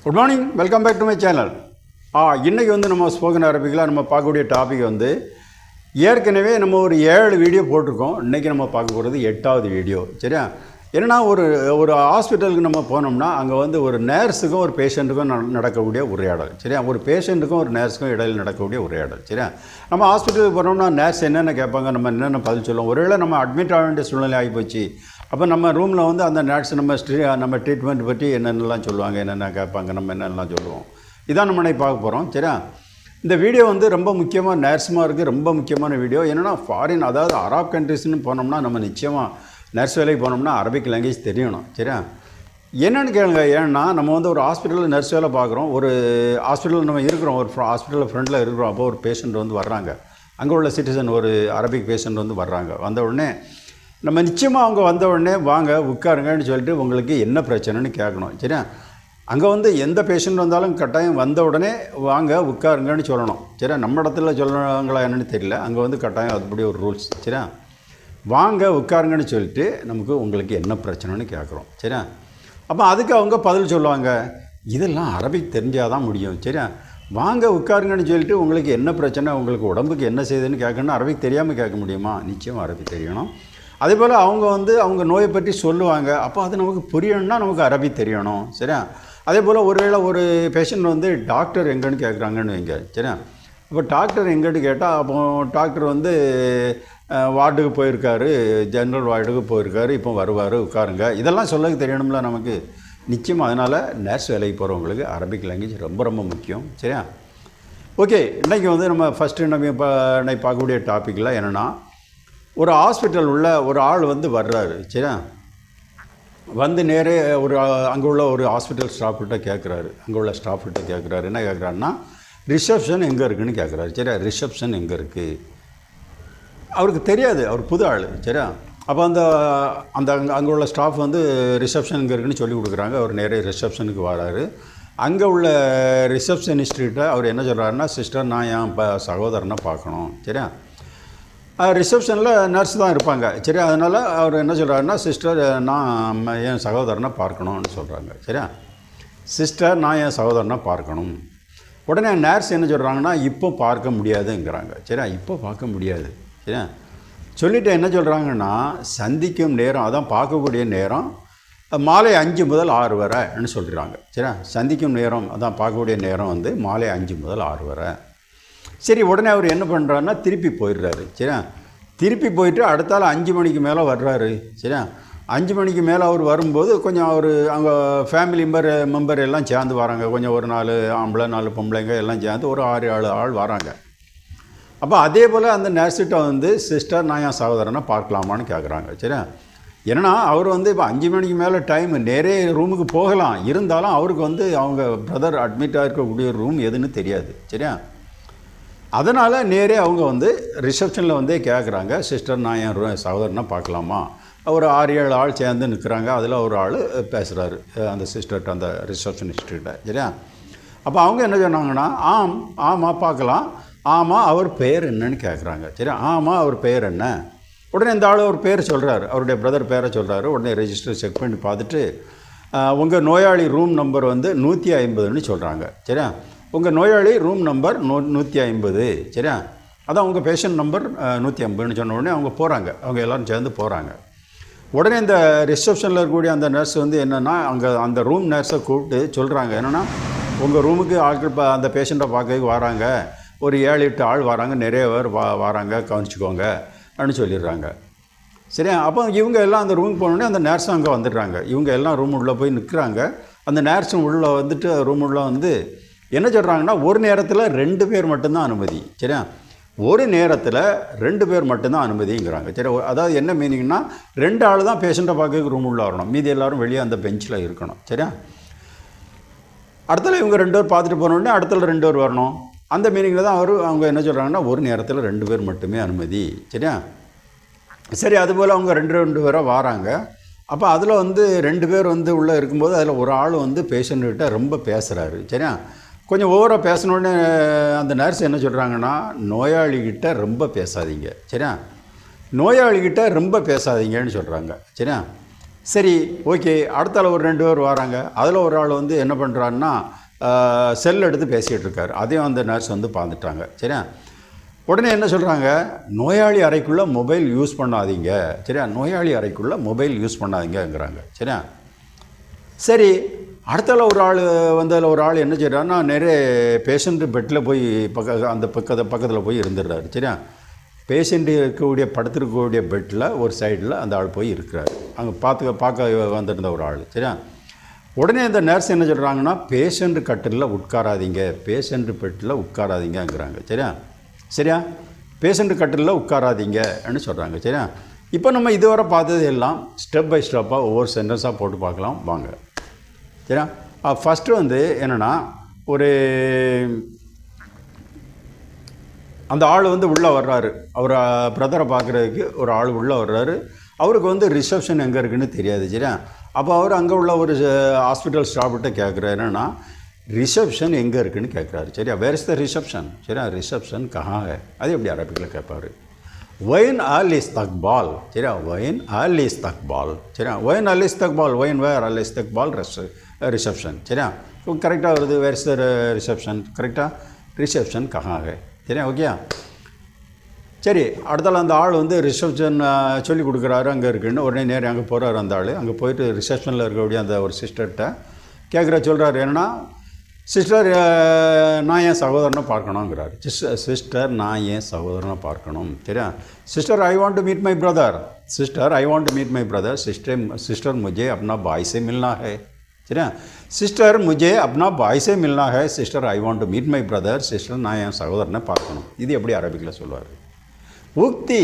Good morning, welcome back to my channel. இன்றைக்கி நம்ம spoken அரபிக்கில் நம்ம பார்க்கக்கூடிய டாபிக் ஏற்கனவே நம்ம ஒரு 7 வீடியோ போட்டிருக்கோம். இன்றைக்கி நம்ம பார்க்க போகிறது 8வது வீடியோ. சரியா? என்னென்னா ஒரு ஹாஸ்பிட்டலுக்கு நம்ம போனோம்னா அங்கே ஒரு நேர்ஸுக்கும் ஒரு பேஷண்ட்டுக்கும் நடக்கக்கூடிய உரையாடல். சரியா? ஒரு பேஷண்ட்டுக்கும் ஒரு நேர்ஸுக்கும் இடையில் நடக்கக்கூடிய உரையாடல். சரியா? நம்ம ஹாஸ்பிட்டலுக்கு போனோம்னா நேர்ஸ் என்னென்ன கேட்பாங்க, நம்ம என்னென்ன பதில் சொல்லுவோம். ஒருவேளை நம்ம அட்மிட் ஆக வேண்டிய சூழ்நிலை ஆகிப்போச்சு. அப்போ நம்ம ரூமில் அந்த நேர்ஸ் நம்ம ட்ரீட்மெண்ட் பற்றி என்னென்னலாம் சொல்லுவாங்க, என்னென்ன கேட்பாங்க, நம்ம என்னென்னலாம் சொல்லுவோம். இதான் நம்ம பார்க்க போகிறோம். சரியா? இந்த வீடியோ ரொம்ப முக்கியமாக நேர்ஸுமாக இருக்குது. ரொம்ப முக்கியமான வீடியோ. என்னென்னா ஃபாரின், அதாவது அரப் கண்ட்ரிஸ்ன்னு போனோம்னா நம்ம நிச்சயமாக நர்ஸ் வேலைக்கு போனோம்னா அரபிக் லாங்குவேஜ் தெரியணும். சரியா? என்னென்னு கேளுங்க. ஏன்னா நம்ம ஒரு ஹாஸ்பிட்டலில் நர்ஸ் வேலை பார்க்குறோம். ஒரு ஹாஸ்பிட்டலில் நம்ம இருக்கிறோம், ஒரு ஹாஸ்பிட்டலில் ஃப்ரெண்டில் இருக்கிறோம். அப்போ ஒரு பேஷண்ட் வர்றாங்க. அங்கே உள்ள சிட்டிசன் ஒரு அரபிக் பேஷண்ட் வர்றாங்க. வந்த உடனே நம்ம நிச்சயமாக அவங்க வந்த உடனே வாங்க உட்காருங்கன்னு சொல்லிட்டு உங்களுக்கு என்ன பிரச்சனைன்னு கேட்கணும். சரியா? அங்கே எந்த பேஷண்ட் வந்தாலும் கட்டாயம் வந்த உடனே வாங்க உட்காருங்கன்னு சொல்லணும். சரியா? நம்ம இடத்துல சொல்கிறாங்களா என்னென்னு தெரியல. அங்கே கட்டாயம் அதுபடி ஒரு ரூல்ஸ். சரியா? வாங்க உட்காருங்கன்னு சொல்லிட்டு நமக்கு உங்களுக்கு என்ன பிரச்சனைன்னு கேட்குறோம். சரியா? அப்போ அதுக்கு அவங்க பதில் சொல்லுவாங்க. இதெல்லாம் அரபிக் தெரிஞ்சால் தான் முடியும். சரியா? வாங்க உட்காருங்கன்னு சொல்லிட்டு உங்களுக்கு என்ன பிரச்சனை, உங்களுக்கு உடம்புக்கு என்ன செய்யுதுன்னு கேட்கணும்னா அரபிக் தெரியாமல் கேட்க முடியுமா? நிச்சயம் அரபிக் தெரியணும். அதே போல் அவங்க அவங்க நோயை பற்றி சொல்லுவாங்க. அப்போ அது நமக்கு புரியணும்னா நமக்கு அரபிக் தெரியணும். சரியா? அதே போல் ஒருவேளை ஒரு பேஷண்ட் டாக்டர் எங்கேன்னு கேட்குறாங்கன்னு வைங்க. சரியா? அப்போ டாக்டர் எங்கேன்னு கேட்டால் அப்போ டாக்டர் வார்டுக்கு போயிருக்காரு, ஜென்ரல் வார்டுக்கு போயிருக்காரு, இப்போ வருவார், உட்காருங்க. இதெல்லாம் சொல்ல தெரியணும்ல நமக்கு. நிச்சயம். அதனால் நர்ஸ் வேலைக்கு போகிறவங்களுக்கு அரபிக் லாங்குவேஜ் ரொம்ப ரொம்ப முக்கியம். சரியா? ஓகே, இன்றைக்கி நம்ம ஃபஸ்ட்டு நம்ம இன்னைக்கு பார்க்கக்கூடிய டாப்பிக்கில் என்னென்னா, ஒரு ஹாஸ்பிட்டல் உள்ள ஒரு ஆள் வர்றாரு. சரியா? நேரே அங்கே உள்ள ஒரு ஹாஸ்பிட்டல் ஸ்டாஃப்கிட்ட கேட்குறாரு. அங்கே உள்ள ஸ்டாஃப்கிட்ட கேட்குறாரு. என்ன கேட்குறாருன்னா, ரிசப்ஷன் எங்கே இருக்குதுன்னு கேட்குறாரு. சரியா? ரிசப்ஷன் எங்கே இருக்குது அவருக்கு தெரியாது. அவர் புது ஆள். சரியா? அப்போ அங்கே உள்ள ஸ்டாஃப் ரிசப்ஷன் எங்கே இருக்குதுன்னு சொல்லி கொடுக்குறாங்க. அவர் நேரே ரிசப்ஷனுக்கு வராரு. அங்கே உள்ள ரிசப்ஷனிஸ்ட்கிட்ட அவர் என்ன சொல்கிறாருன்னா, சிஸ்டர் நான் என் சகோதரனை பார்க்கணும். சரியா? ரிசப்ஷனில் நர்ஸ் தான் இருப்பாங்க. சரியா? அதனால் அவர் என்ன சொல்கிறாருன்னா, சிஸ்டர் நான் என் சகோதரனை பார்க்கணும்னு சொல்கிறாங்க. சரியா? சிஸ்டர் நான் என் சகோதரனை பார்க்கணும். உடனே நர்ஸ் என்ன சொல்கிறாங்கன்னா, இப்போ பார்க்க முடியாதுங்கிறாங்க. சரியா? இப்போ பார்க்க முடியாது. சரியா? சொல்லிவிட்டு என்ன சொல்கிறாங்கன்னா, சந்திக்கும் நேரம், அதான் பார்க்கக்கூடிய நேரம் மாலை 5 முதல் 6 வரைன்னு சொல்கிறாங்க. சரியா? சந்திக்கும் நேரம், அதான் பார்க்கக்கூடிய நேரம் மாலை 5 முதல் 6 வரை. சரி, உடனே அவர் என்ன பண்ணுறாருன்னா திருப்பி போயிடுறாரு. சரியா? திருப்பி போயிட்டு அடுத்தால 5 மணிக்கு மேலே வர்றாரு. சரியா? 5 மணிக்கு மேலே அவர் வரும்போது கொஞ்சம் அவங்க ஃபேமிலி மெம்பர் எல்லாம் சேர்ந்து வராங்க. கொஞ்சம் ஒரு 4 ஆம்பளை 4 பொம்பளைங்க எல்லாம் சேர்ந்து ஒரு 6-7 ஆள் வராங்க. அப்போ அதே போல் அந்த நர்ஸிட்ட சிஸ்டர் நான் என் சகோதரனை பார்க்கலாமான்னு கேட்குறாங்க. சரியா? ஏன்னா அவர் இப்போ 5 மணிக்கு மேலே டைம், நேரே ரூமுக்கு போகலாம். இருந்தாலும் அவருக்கு அவங்க பிரதர் அட்மிட் ஆகிருக்கக்கூடிய ரூம் எதுன்னு தெரியாது. சரியா? அதனால் நேரே அவங்க ரிசப்ஷனில் கேட்குறாங்க, சிஸ்டர் நான் என் சகோதரனை பார்க்கலாமா? ஒரு 6-7 ஆள் சேர்ந்து நிற்கிறாங்க. அதில் ஒரு ஆள் பேசுகிறாரு அந்த சிஸ்டர்கிட்ட, அந்த ரிசப்ஷனிஸ்ட்கிட்ட. சரியா? அப்போ அவங்க என்ன சொன்னாங்கன்னா, ஆமாம் பார்க்கலாம். ஆமாம், அவர் பேர் என்னன்னு கேட்குறாங்க. சரி, ஆமாம் அவர் பேர் என்ன? உடனே இந்த ஆள் ஒரு பேர் சொல்கிறார், அவருடைய பிரதர் பேரை சொல்கிறாரு. உடனே ரெஜிஸ்டர் செக் பண்ணி பார்த்துட்டு உங்கள் நோயாளி ரூம் நம்பர் 150ன்னு சொல்கிறாங்க. சரியா? உங்கள் நோயாளி ரூம் நம்பர் 150. சரியா? அதான் உங்கள் பேஷண்ட் நம்பர் 150ன்னு சொன்ன உடனே அவங்க போகிறாங்க. அவங்க எல்லோரும் சேர்ந்து போகிறாங்க. உடனே இந்த ரிசப்ஷனில் இருக்கக்கூடிய அந்த நர்ஸ் என்னென்னா, அங்கே அந்த ரூம் நர்ஸை கூப்பிட்டு சொல்கிறாங்க. என்னென்னா, உங்கள் ரூமுக்கு ஆட்கள் அந்த பேஷண்ட்டை பார்க்கறதுக்கு வராங்க. ஒரு 7-8 ஆள் வராங்க, நிறைய பேர் வராங்க, கவனிச்சிக்கோங்க அப்படின்னு சொல்லிடுறாங்க. சரியா? அப்போ இவங்க எல்லாம் அந்த ரூமுக்கு போனோடனே அந்த நர்ஸும் அங்கே வந்துடுறாங்க. இவங்க எல்லாம் ரூம் உள்ளே போய் நிற்கிறாங்க. அந்த நர்ஸும் உள்ளே ரூம் உள்ளே என்ன சொல்கிறாங்கன்னா, ஒரு நேரத்தில் 2 பேர் மட்டும்தான் அனுமதி. சரியா? ஒரு நேரத்தில் 2 பேர் மட்டும்தான் அனுமதிங்கிறாங்க. சரி, அதாவது என்ன மீனிங்னா, 2 ஆள் தான் பேஷண்ட்டை பார்க்க ரூம் உள்ளே வரணும், மீதி எல்லோரும் வெளியே அந்த பெஞ்சில் இருக்கணும். சரியா? அடுத்தல இவங்க 2 பேர் பார்த்துட்டு போனோடனே அடுத்தல 2 பேர் வரணும். அந்த மீனிங்கில் தான் அவங்க என்ன சொல்கிறாங்கன்னா, ஒரு நேரத்தில் 2 பேர் மட்டுமே அனுமதி. சரியா? சரி, அதுபோல் அவங்க 2 பேராக வராங்க. அப்போ அதில் 2 பேர் உள்ளே இருக்கும்போது அதில் ஒரு ஆள் பேஷண்ட்கிட்ட ரொம்ப பேசுகிறாரு. சரியா? கொஞ்சம் ஓவராக பேசினோடனே அந்த நர்ஸ் என்ன சொல்கிறாங்கன்னா, நோயாளிகிட்ட ரொம்ப பேசாதீங்க. சரியா? நோயாளிகிட்ட ரொம்ப பேசாதீங்கன்னு சொல்கிறாங்க. சரியா? சரி ஓகே. அடுத்தால ஒரு 2 பேர் வராங்க. அதில் ஒரு ஆள் வந்து என்ன பண்ணுறாருன்னா செல் எடுத்து பேசிகிட்டு இருக்காரு. அதையும் அந்த நர்ஸ் வந்து பார்த்துட்டாங்க. சரியா? உடனே என்ன சொல்கிறாங்க, நோயாளி அறைக்குள்ளே மொபைல் யூஸ் பண்ணாதீங்க. சரியா? நோயாளி அறைக்குள்ளே மொபைல் யூஸ் பண்ணாதீங்கங்கிறாங்க. சரியா? சரி அடுத்தால ஒரு ஆள் வந்து அதில் ஒரு ஆள் என்ன செய்கிறாருன்னா நிறைய பேஷண்ட்டு பெட்டில் போய் அந்த பக்கத்தில் போய் இருந்துடுறாரு. சரியா? பேஷண்ட்டு இருக்கக்கூடிய படுத்திருக்கக்கூடிய பெட்டில் ஒரு சைடில் அந்த ஆள் போய் இருக்கிறார். அங்கே பார்க்க வந்திருந்த ஒரு ஆள். சரியா? உடனே அந்த நர்ஸ் என்ன சொல்கிறாங்கன்னா, பேஷண்ட்டு கட்டிலில் உட்காராதீங்க, பேஷண்ட்டு பெட்டில் உட்காராதீங்கங்கிறாங்க. சரியா? பேஷண்ட்டு கட்டிலில் உட்காராதீங்கன்னு சொல்கிறாங்க. சரியா? இப்போ நம்ம இதுவரை பார்த்தது எல்லாம் ஸ்டெப் பை ஸ்டெப்பாக ஒவ்வொரு சென்டென்ஸாக போட்டு பார்க்கலாம் வாங்க. சரியா? ஃபஸ்ட்டு வந்து என்னென்னா, ஒரு அந்த ஆள் வந்து உள்ளே வர்றாரு. அவர் பிரதரை பார்க்குறதுக்கு ஒரு ஆள் உள்ளே வர்றாரு. அவருக்கு வந்து ரிசப்ஷன் எங்கே இருக்குதுன்னு தெரியாது. சரியா? அப்போ அவர் அங்கே உள்ள ஒரு ஹாஸ்பிட்டல் ஸ்டாஃப்கிட்ட கேட்குறாரு, என்னென்னா ரிசப்ஷன் எங்கே இருக்குதுன்னு கேட்குறாரு. சரியா? Where is the reception? சரியா? ரிசப்ஷன் கஹா ஹை? அது எப்படி அரபிக்கில் கேட்பார். வைன் அல் இஸ்தக்பால். சரியா? வைன் அல் இஸ்தக்பால். சரியா? வைன் அல் இஸ்தக்பால், வைன் வேர் அல் இஸ்தக்பால் ரிசப்ஷன். சரியா? கரெக்டாக வருது. Where is the reception? கரெக்டாக ரிசப்ஷன் கஹா ஹை? சரியா? ஓகே. சரி அடுத்தால அந்த ஆள் வந்து ரிசப்ஷன் சொல்லி கொடுக்குறாரு அங்கே இருக்குன்னு. உடனே நேரம் அங்கே போகிறாரு. அந்த ஆள் அங்கே போயிட்டு ரிசப்ஷனில் இருக்கக்கூடிய அந்த ஒரு சிஸ்டர்கிட்ட சொல்கிறாரு, என்னென்னா சிஸ்டர் நான் என் சகோதரனை பார்க்கணுங்கிறாரு. சிஸ்டர் நான் என் சகோதரனை பார்க்கணும். சரியா? Sister I want to meet my brother. Sister I want to meet my brother. Sister मुझे अपना भाई से मिलना है. சரியா? சிஸ்டர் मुझे अपना भाई से मिलना है. Sister I want to meet my brother. Sister நான் என் சகோதரனை பார்க்கணும். இது எப்படி அரபிக்கில் சொல்லுவார்? உக்தி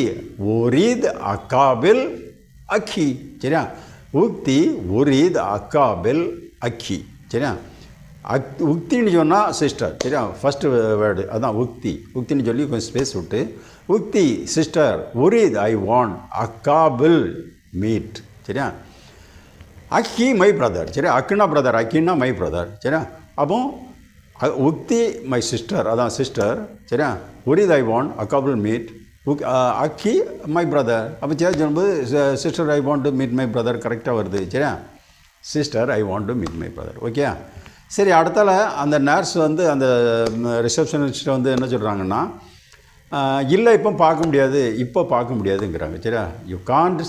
உரீத் அக்காபில் அக்கி. சரியா? உக்தி உரீத் அக்காபில் அக்கி. சரியா? உக்தின்னு சொன்னால் சிஸ்டர். சரியா? ஃபஸ்ட்டு வேர்டு அதான் உக்தி. உக்தின்னு சொல்லி கொஞ்சம் ஸ்பேஸ் விட்டு உக்தி சிஸ்டர் உரீத் ஐ வாண்ட் அக்காபில் மீட். சரியா? அக்கி மை பிரதர். சரியா? அக்குனா பிரதர், அக்கின்னா மை பிரதர். சரியா? அப்போ உக்தி மை சிஸ்டர், அதான் சிஸ்டர். சரியா? உரீத் ஐ வாண்ட் அக்காபில் மீட் அக்கி மை பிரதர். அப்போ சரி சொல்லும்போது sister I want to meet my brother கரெக்டாக வருது. சரியா? Sister I want to meet my brother. Okay. சரி அடுத்தால அந்த நர்ஸ் வந்து அந்த ரிசப்ஷனிஸ்ட்டை வந்து என்ன சொல்கிறாங்கன்னா, இல்லை இப்போ பார்க்க முடியாது, இப்போ பார்க்க முடியாதுங்கிறாங்க. சரியா? You can't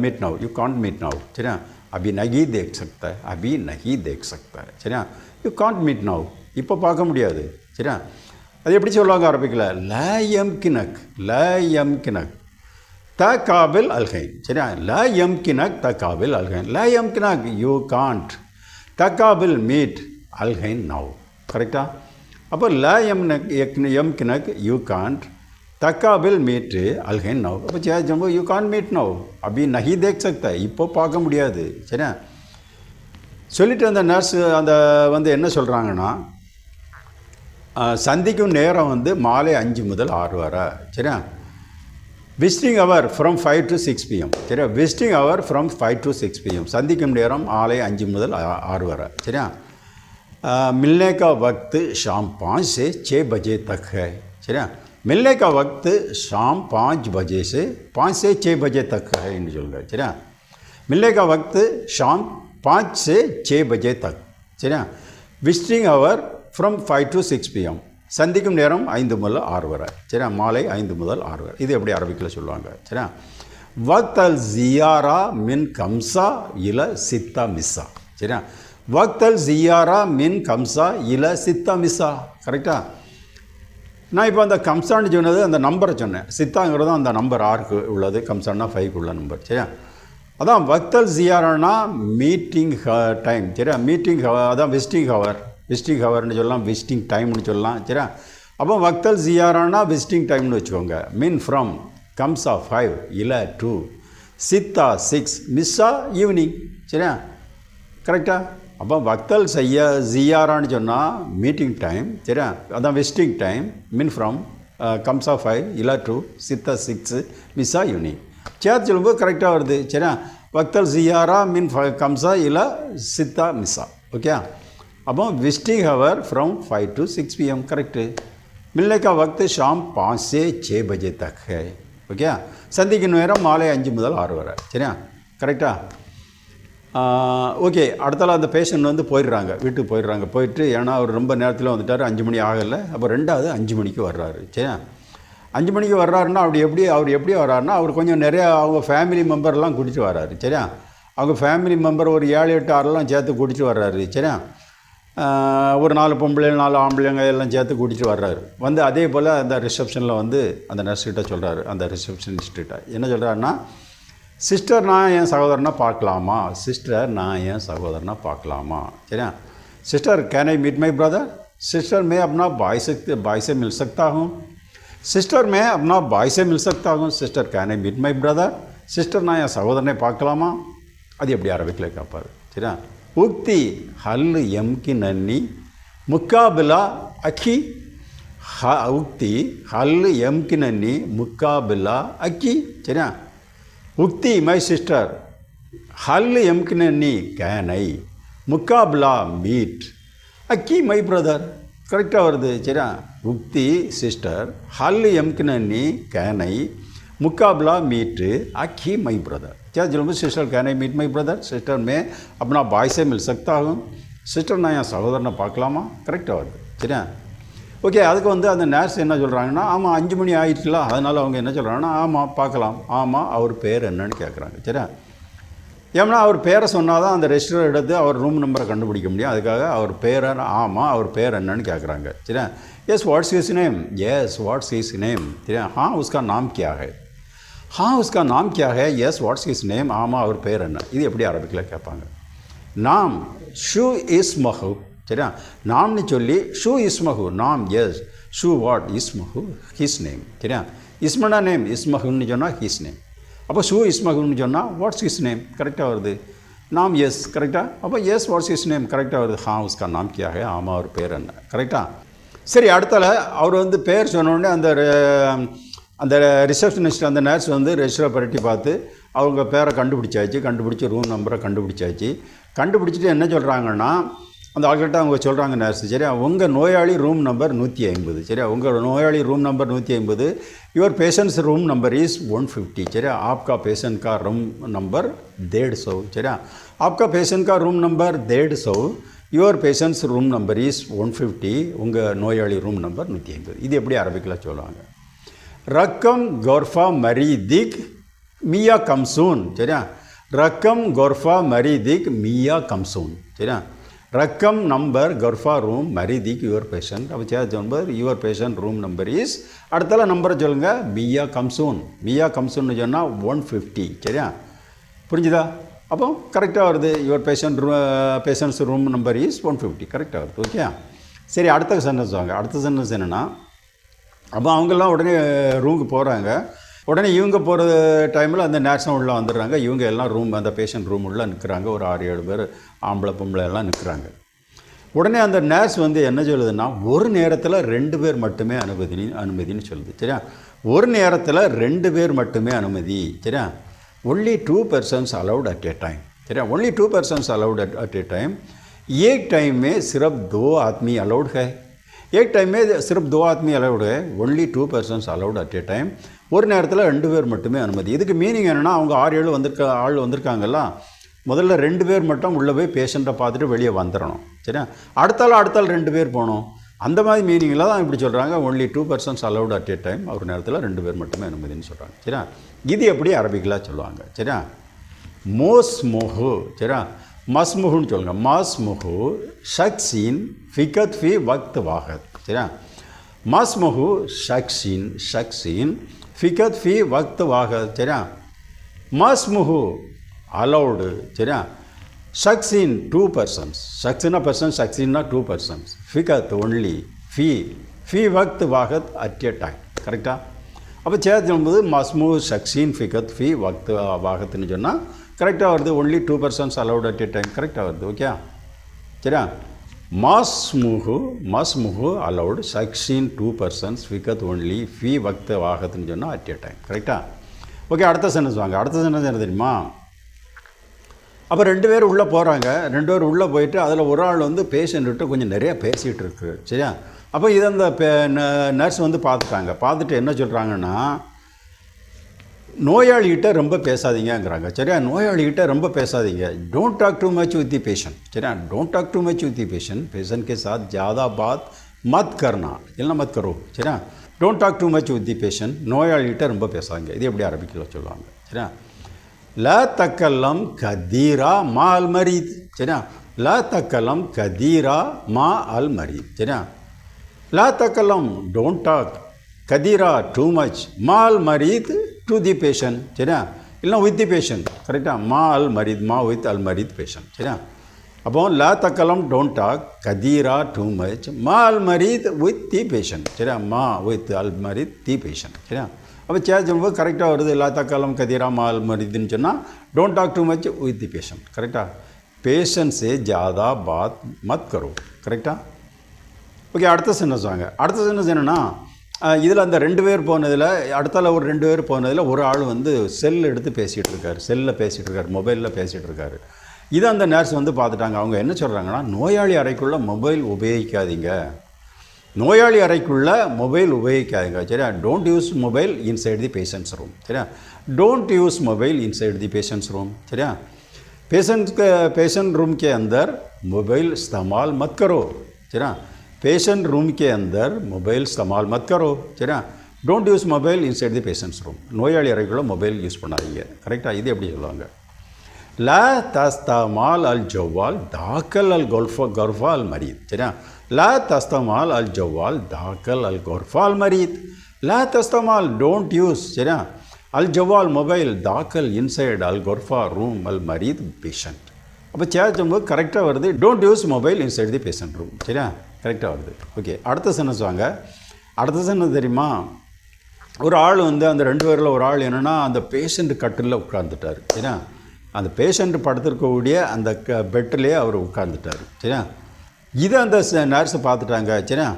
meet now, you can't meet now. சரியா? அபி நகி தேக் சக்தா, அபி நகி தேக் சக்தா. சரியா? யூ காண்ட் மீட் நவ், இப்போ பார்க்க முடியாது. சரியா? அது எப்படி சொல்லுவாங்க அரபிக்கில்? லா யம்கினக், லா யம்கினக் தகாபில் அல்கைன். சரியா? லா யம்கினக் தகாபில் அல்கைன். லா யம்கினக் யூ காண்ட் தகாபில் மீட் அல்கைன் நவ். கரெக்டாக? அப்போ லா யம்கினக் யூ காண்ட் தக்காபில் மீட்டு அல்கைன் நவ். அப்போ ஜம்போ யூ கான் மீட் நவ், அபி நஹி தேக் சக்தா, இப்போ பார்க்க முடியாது. சரியா? சொல்லிவிட்டு அந்த நர்ஸு அந்த வந்து என்ன சொல்கிறாங்கன்னா, சந்திக்கும் நேரம் வந்து மாலை 5 முதல் 6 வரை. சரியா? Visiting hour from 5 to 6 PM. சரியா? Visiting hour from 5 to 6 PM. சந்திக்கும் நேரம் மாலை 5 முதல் 6 வரை. சரியா? मिलने का वक्त शाम 5 से 6 बजे तक है. சரியா? मिलने का वक्त शाम 5 बजे से 5 से 6 बजे तक है என்று சொல்கிறார். சரியா? मिलने का वक्त शाम 5 से 6 बजे तक. சரியா? Visiting hour from 5 to 6 PM. சந்திக்கும் நேரம் 5 முதல் 6 வரை. சரியா? மாலை 5 முதல் 6 வரை. இது எப்படி அரபிக்கில் சொல்லுவாங்க? சரியா? வக்த் அல் ஜியாரா மின் கம்சா இல சித்தா மிஸ்ஸா. சரியா? வக்த் அல் ஜியாரா மின் கம்சா இல சித்தா மிஸ்ஸா. கரெக்டாக? நான் இப்போ அந்த கம்சான்னு சொன்னது அந்த நம்பரை சொன்னேன். சித்தாங்கிறது அந்த நம்பர் 6க்கு உள்ளது, கம்சான்னா 5க்கு உள்ள நம்பர். சரியா? அதான் வக்தல் ஜியாரானா மீட்டிங் டைம். சரியா? மீட்டிங் அதான் விசிட்டிங் ஹவர். விசிட்டிங் ஹவர்னு சொல்லலாம், விசிட்டிங் டைம்னு சொல்லலாம். சரியா? அப்போ வக்தல் ஜியாரானா விசிட்டிங் டைம்னு வச்சுக்கோங்க. மீன் ஃப்ரம் கம்ஸா 5 இல 2 சித்தா 6 மிஸ்ஸா ஈவினிங். சரியா? கரெக்டாக? அப்போ வக்தல் ஜியாரான்னு சொன்னால் மீட்டிங் டைம். சரியா? அதான் visiting time. Mean from Kamsa 5 இல 2 சித்தா 6 மிஸ்ஸா ஈவினிங். சேர்த்து சொல்லும்போது கரெக்டாக வருது. சரியா? வக்தல் ஜியாரா மீன் கம்ஸா இல சித்தா மிஸ்ஸா. ஓகே. அப்போ visiting hour from 5 to 6 PM. Correct. मिलने का वक्त शाम 5 से 6 बजे तक है. ஓகே. சந்திக்கும் நேரம் மாலை 5 முதல் 6 வரை. சரியா? கரெக்டாக? ஓகே, அடுத்தால அந்த பேஷண்ட் வந்து போயிடுறாங்க, வீட்டுக்கு போயிடுறாங்க. போயிட்டு ஏன்னா அவர் ரொம்ப நேரத்தில் வந்துட்டார், 5 மணி ஆகலை. அப்போ ரெண்டாவது 5 மணிக்கு வர்றாரு. சரி, 5 மணிக்கு வர்றாருன்னா அவர் எப்படி வர்றாருன்னா, அவர் கொஞ்சம் நிறையா அவங்க ஃபேமிலி மெம்பர்லாம் கூட்டிகிட்டு வர்றாரு. சரியா, அவங்க ஃபேமிலி மெம்பர் ஒரு 7, 8, 6 சேர்த்து கூட்டிகிட்டு வர்றாரு. சரியா, ஒரு 4 பொம்பளைங்க 4 ஆம்பளைங்க எல்லாம் சேர்த்து கூட்டிகிட்டு வர்றாரு. வந்து அதே போல் அந்த ரிசப்ஷனில் வந்து அந்த நர்ஸ்கிட்ட சொல்கிறாரு, அந்த ரிசப்ஷனிஸ்ட்கிட்ட என்ன சொல்கிறாருன்னா, சிஸ்டர் நான் என் சகோதரனை பார்க்கலாமா, சிஸ்டர் நான் என் சகோதரனை பார்க்கலாமா. சரியா, sister can I meet my brother, sister मैं अपना भाई से मिल सकता हूँ, सिस्टर मैं अपना भाई से मिल सकता हूँ, sister can I meet my brother, sister நான் என் சகோதரனை பார்க்கலாமா. அது எப்படி அரபிக்கில் கேட்பார். சரியா, உக்தி ஹல் எம்கி நன்னி முக்காபிலா அக்கி, உக்தி ஹல் எம்கி நன்னி முக்காபிலா அக்கி. சரியா, உக்தி மை சிஸ்டர் ஹல் எம்கி நன்னி கேன் ஐ முக்காபிலா மீட் அக்கி மை பிரதர். கரெக்டாக வருது. சரியா, உக்தி சிஸ்டர் ஹல் எம்கினி கேனை मुकाबला मीट अखी मई ब्रदर. क्या जल्दी sister can I meet my brother, sister मैं अपना भाई से मिल सकता हूँ, सिस्टर நான் என் சகோதரனை பார்க்கலாமா. கரெக்டாக வருது. சரியா, ஓகே. அதுக்கு வந்து அந்த நர்ஸ் என்ன சொல்கிறாங்கன்னா, ஆமாம் 5 மணி ஆயிடுச்சுல, அதனால் அவங்க என்ன சொல்கிறாங்கன்னா, ஆமாம் பார்க்கலாம். ஆமாம், அவர் பேர் என்னன்னு கேட்குறாங்க. சரியா, ஏன்னா அவர் பேரை சொன்னால் தான் அந்த ரெஜிஸ்டர் எடுத்து அவர் ரூம் நம்பரை கண்டுபிடிக்க முடியும். அதுக்காக அவர் பேரை, ஆமாம் அவர் பேர் என்னன்னு கேட்குறாங்க. சரியா, S watts his name, S watts his name. சரியா, हाँ उसका नाम क्या है, हाँ उसका नाम क्या है, எஸ் வாட்ஸ் ஹிஸ் நேம். ஆமாம் அவர் பேர் என்ன. இது எப்படி அரபிக்கில் கேட்பாங்க. நாம் ஷூ இஸ்மஹு. சரியா, நாம்னு சொல்லி ஷூ இஸ்மஹு, நாம் எஸ், ஷூ வாட் இஸ்மஹு ஹிஸ் நேம். சரியா, இஸ்மனா நேம், இஸ்மஹுன்னு சொன்னால் ஹிஸ் நேம். அப்போ ஷூ இஸ்மஹுன்னு சொன்னால் வாட்ஸ் ஹிஸ் நேம் கரெக்டாக வருது. நாம் எஸ் கரெக்டாக, அப்போ எஸ் வாட்ஸ் ஹிஸ் நேம் கரெக்டாக வருது. हाँ उसका नाम क्या है, ஆமாம் அவர் பேர் என்ன. கரெக்டாக. சரி, அடுத்தால அவர் வந்து பேர் சொன்னோடனே அந்த ரிசப்ஷனிஸ்ட் அந்த நர்ஸ் வந்து ரெஜிஸ்டரை பரட்டி பார்த்து அவங்க பேரை கண்டுபிடிச்சி ரூம் நம்பரை கண்டுபிடிச்சிட்டு என்ன சொல்கிறாங்கன்னா, அந்த ஆள்கிட்ட அவங்க சொல்கிறாங்க நர்ஸ், சரியா, உங்கள் நோயாளி ரூம் நம்பர் 150. சரியா, உங்கள் நோயாளி room number 150, your patients room number is 150. சரியா, आपका पेशेंट का रूम नंबर 150. சரியா, आपका पेशेंट का room number 150, your patients room number is 150, உங்கள் நோயாளி ரூம் நம்பர் 150. இது எப்படி அரபிக்கில் சொல்லுவாங்க. ரக்கம் கோர்ஃபா மரீதிக் மியா கம்சூன். சரியா, ரக்கம் கோர்ஃபா மரீதிக் மியா கம்சூன். சரியா, ரக்கம் நம்பர் கோர்ஃபா ரூம் மரீதிக் யுவர் பேஷண்ட். அப்போ சேர்த்து number your patient room number is, அடுத்தால நம்பரை சொல்லுங்கள், மியா கம்சூன். மியா கம்சூன்னு சொன்னால் 150. சரியா, புரிஞ்சுதா. அப்போ கரெக்டாக வருது. Your patients room number is 150. கரெக்டாக வருது. ஓகே. சரி, அடுத்த சென்டென்ஸ் வாங்க. அடுத்த சென்டென்ஸ் என்னென்னா, அப்போ அவங்கெல்லாம் உடனே ரூமுக்கு போகிறாங்க. உடனே இவங்க போகிற டைமில் அந்த நர்ஸும் உள்ளே வந்துடுறாங்க. இவங்க எல்லாம் ரூம், அந்த பேஷண்ட் ரூம் உள்ளே நிற்கிறாங்க. ஒரு 6-7 பேர் ஆம்பளை பொம்பளை எல்லாம் நிற்கிறாங்க. உடனே அந்த நர்ஸ் வந்து என்ன சொல்லுதுன்னா, ஒரு நேரத்தில் 2 பேர் மட்டுமே அனுமதின்னு சொல்லுது. சரியா, ஒரு நேரத்தில் 2 பேர் மட்டுமே அனுமதி. சரியா, only 2 persons allowed at a time. சரியா, only 2 persons allowed at a time. एक टाइम में सिर्फ 2 आदमी अलाउड है. एक टाइम में सिर्फ 2 आदमी अलाउड है. only 2 persons allowed at a time. ஒரு நேரத்தில் 2 பேர் மட்டுமே அனுமதி. இதுக்கு மீனிங் என்னென்னா, அவங்க 6-7 ஆள் வந்திருக்காங்கல்ல, முதல்ல 2 பேர் மட்டும் உள்ளே போய் பேஷண்ட்டை பார்த்துட்டு வெளியே வந்துடணும். சரியா, அடுத்தால் 2 பேர் போகணும். அந்த மாதிரி மீனிங்கில் தான் இப்படி சொல்கிறாங்க. only 2 persons allowed at a time. ஒரு நேரத்தில் 2 பேர் மட்டுமே அனுமதின்னு சொல்கிறாங்க. சரியா, இது எப்படி அரபிக்கலாக சொல்லுவாங்க. சரியா, மோஸ் மொஹு. சரியா, மஸ் முஹுன்னு சொல்லுங்கள். மஸ் முஹு ஷக்ஸின் ஃபிகத் ஃபி வக்த் வாகத். சரியா, மஸ் முஹு ஷக்ஸின் ஃபிகத் ஃபி வக்த் வாகத். சரியா, மஸ் முஹு அலௌடு. சரியா, ஷக்ஸின் 2 persons. ஷக்ஸினா பர்சன், ஷக்ஸின்னா 2 persons. ஃபிகத் ஒன்லி, ஃபி வக்த் வாகத் அட் எ டைம். கரெக்டாக. அப்போ சேர்த்தும்போது மஸ்மு ஷக்ஸின் ஃபிகத் ஃபி வக்த் வாகத்துன்னு சொன்னால் கரெக்டாக வருது. Only 2 persons allowed at a time. கரெக்டாக வருது. ஓகே. சரியா, மஸ்முஹு அலௌட் ஷக்ஸின் 2 persons ஃபிகத் ஒன்லி ஃபி வக்த் வாகத்துன்னு சொன்னால் அட் எ டைம். கரெக்டாக. ஓகே, அடுத்த சென்டென்ஸ் வாங்க. அடுத்த சென்டென்ஸ் என்ன தெரியுமா, அப்போ 2 பேர் உள்ளே போகிறாங்க. 2 பேர் உள்ளே போயிட்டு அதில் ஒரு ஆள் வந்து பேஷண்ட்டு கொஞ்சம் நிறையா பேசிகிட்டு இருக்கு. சரியா, அப்போ இதை அந்த நர்ஸ் வந்து பார்த்துட்டாங்க. பார்த்துட்டு என்ன சொல்கிறாங்கன்னா, நோயாளிகிட்ட ரொம்ப பேசாதீங்கங்கிறாங்க. சரியா? நோயாளிகிட்ட ரொம்ப பேசாதீங்க. Don't talk too much with the patient. சரியா? Don't talk too much with the patient. Patient के साथ ज़्यादा बात मत करना. இல்லைனா मत करो. சரியா? Don't talk too much with the patient. நோயாளிகிட்ட ரொம்ப பேசாதீங்க. இது எப்படி அரபிக்கில் சொல்லுவாங்க? சரியா? لا تكلم كثيرا مع المريض. சரியா? لا تكلم كثيرا مع المريض. சரியா? لا تكلم don't talk كثيرا too much مع المريض to the patient. சரியா? இல்லைனா with the patient. கரெக்டாக? மா அல் மரீத், மா வித் அல் மரீத் பேஷண்ட். சரியா? அப்போ லா தக்கலம் டோன்ட் டாக் கதீரா டூ மச் மா அல் மரீத் வித் தி பேஷண்ட். சரியா? மா வித் அல் மரீத் தி பேஷண்ட். சரியா? அப்போ சேஞ்சும்போது கரெக்டாக வருது. லா தக்கலம் கதீரா மா அல் மரீத்னு சொன்னால் don't talk too much with the patient. கரெக்டாக? பேஷண்ட் से ज़्यादा बात मत करो. கரெக்டாக? ஓகே, அடுத்த சென்டென்ஸ் வாங்க. அடுத்த சென்டென்ஸ் என்னென்னா, இதில் அந்த 2 பேர் போனதில், அடுத்தால ஒரு 2 பேர் போனதில் ஒரு ஆள் வந்து செல் எடுத்து பேசிகிட்டு இருக்கார், செல்லில் பேசிகிட்டு இருக்கார், மொபைலில் பேசிகிட்டு இருக்கார். இதை அந்த நர்ஸ் வந்து பார்த்துட்டாங்க. அவங்க என்ன சொல்கிறாங்கன்னா, நோயாளி அறைக்குள்ளே மொபைல் உபயோகிக்காதீங்க, நோயாளி அறைக்குள்ளே மொபைல் உபயோகிக்காதீங்க. சரியா? Don't use mobile inside the patient's room. சரியா? Don't use mobile inside the patient's room. சரியா? पेशेंट रूम के अंदर मोबाइल इस्तेमाल मत करो. சரியா? पेशेंट रूम के अंदर मोबाइल इस्तेमाल मत करो. சரியா? Don't use mobile inside the patient's room. நோயாளி அறைக்குள்ள மொபைல் யூஸ் பண்ணாதீங்க. கரெக்டாக? இது எப்படி சொல்லுவாங்க? லா தஸ்தமால் அல் ஜவால் தாக்கல் அல் கர்ஃபா அல் மரீத். சரியா? லா தஸ்தமால் அல் ஜவால் தாக்கல் அல் கர்ஃபா அல் மரீத். லா தஸ்தமால் டோன்ட் யூஸ். சரியா? அல் ஜவால் மொபைல் தாக்கல் இன்சைட் அல் கர்ஃபா ரூம் அல் மரீத் பேஷண்ட். அப்போ சேச்சும்போது கரெக்டாக வருது. Don't use mobile inside the patient room. சரியா? கரெக்டாக வருது. ஓகே, அடுத்த சென்டென்ஸ் வாங்க. அடுத்த சென்டென்ஸ் தெரியுமா? ஒரு ஆள் வந்து அந்த 2 பேரில் ஒரு ஆள் என்னென்னா, அந்த பேஷண்ட் கட்டிலில் உட்கார்ந்துட்டார். சரியா? அந்த பேஷண்ட் படுத்திருக்கக்கூடிய அந்த பெட்டிலே அவர் உட்கார்ந்துட்டார். சரியா? இதை அந்த நர்ஸை பார்த்துட்டாங்க. சரியா?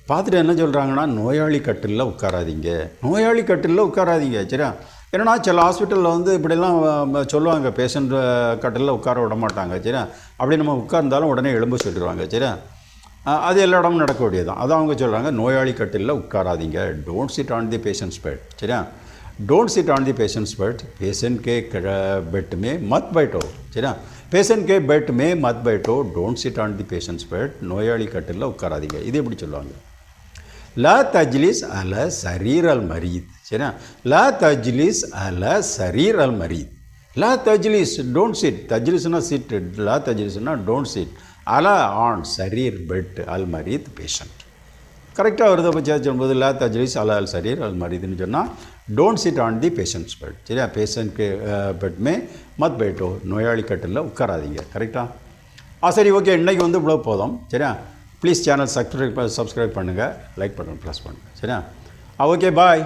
பார்த்துட்டு என்ன சொல்கிறாங்கன்னா, நோயாளி கட்டிலில் உட்காராதீங்க, நோயாளி கட்டிலில் உட்காராதீங்க. சரியா? ஏன்னா சில ஹாஸ்பிட்டலில் வந்து இப்படிலாம் சொல்லுவாங்க, பேஷண்ட் கட்டிலில் உட்கார விட மாட்டாங்க. சரியா? அப்படி நம்ம உட்கார்ந்தாலும் உடனே எலும்பு சொல்லிடுவாங்க. சரியா? அது எல்லா இடமும் நடக்கக்கூடியது தான். அதான் அவங்க சொல்கிறாங்க, நோயாளி கட்டிலில் உட்காராதீங்க. Don't sit on the patient's bed. சரியா? Don't sit on the patient's bed. Patient के बेड में मत बैठो. சரியா? पेशेंट के बेड में मत बैठो. Don't sit on the patient's bed. நோயாளி கட்டிலில் உட்காராதீங்க. இது எப்படி சொல்லுவாங்க? லா தஜ்லிஸ் அல சரீர் அல் மரீத். சரியா? லா தஜ்லிஸ் அல சரீர் அல் மரீத். லா தஜ்லிஸ் டோன்ட் சிட். தஜ்லிஸ்னா சிட், லா தஜ்லிஸ்னா டோன்ட் சிட். அல ஆன் சரீர் பெட் அல் மரீத் பேஷண்ட். கரெக்டாக வருது. அப்போ சேச்சும்போது லா தஜ்லிஸ் அல அல் சரீர் அல் மரீத்னு சொன்னால் don't sit on the patient's bed. சரியா? பேஷண்ட்க்கு பெட்மே மத் பேட்டோ. நோயாளி கட்டிலில் உட்காராதீங்க. கரெக்டாக? சரி, ஓகே, இன்றைக்கி வந்து இவ்வளோ போதும். சரியா? ப்ளீஸ் சேனல் சப்ஸ்கிரைப் பண்ணுங்கள், லைக் பண்ணுங்கள், ப்ளஸ் பண்ணுங்கள். சரியா? ஓகே, பாய்.